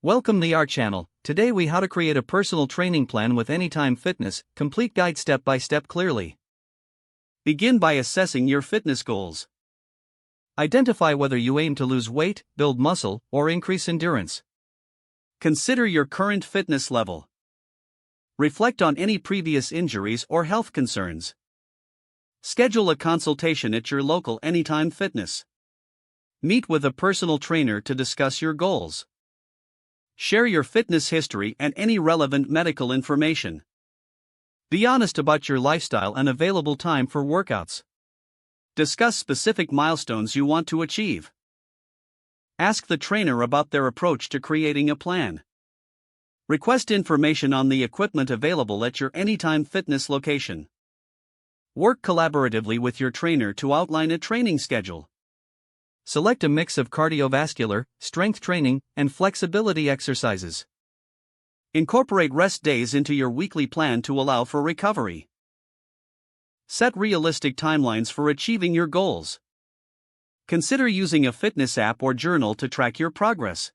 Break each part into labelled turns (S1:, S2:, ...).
S1: Welcome to our channel. Today we how to create a personal training plan with Anytime Fitness, complete guide step by step clearly. Begin by assessing your fitness goals. Identify whether you aim to lose weight, build muscle, or increase endurance. Consider your current fitness level. Reflect on any previous injuries or health concerns. Schedule a consultation at your local Anytime Fitness. Meet with a personal trainer to discuss your goals. Share your fitness history and any relevant medical information. Be honest about your lifestyle and available time for workouts. Discuss specific milestones you want to achieve. Ask the trainer about their approach to creating a plan. Request information on the equipment available at your Anytime Fitness location. Work collaboratively with your trainer to outline a training schedule. Select a mix of cardiovascular, strength training, and flexibility exercises. Incorporate rest days into your weekly plan to allow for recovery. Set realistic timelines for achieving your goals. Consider using a fitness app or journal to track your progress.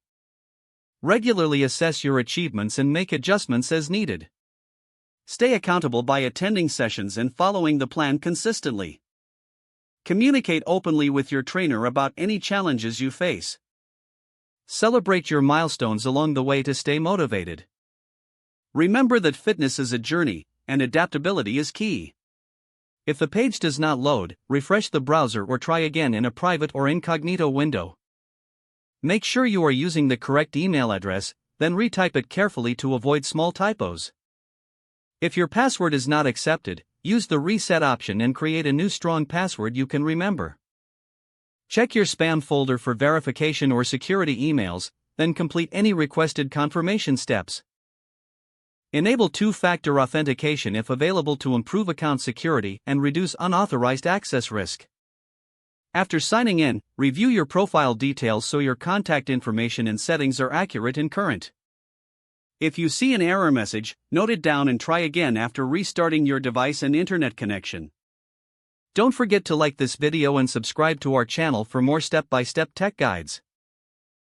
S1: Regularly assess your achievements and make adjustments as needed. Stay accountable by attending sessions and following the plan consistently. Communicate openly with your trainer about any challenges you face. Celebrate your milestones along the way to stay motivated. Remember that fitness is a journey, and adaptability is key. If the page does not load, refresh the browser or try again in a private or incognito window. Make sure you are using the correct email address, then retype it carefully to avoid small typos. If your password is not accepted, use the reset option and create a new strong password you can remember. Check your spam folder for verification or security emails, then complete any requested confirmation steps. Enable two-factor authentication if available to improve account security and reduce unauthorized access risk. After signing in, review your profile details so your contact information and settings are accurate and current. If you see an error message, note it down and try again after restarting your device and internet connection. Don't forget to like this video and subscribe to our channel for more step-by-step tech guides.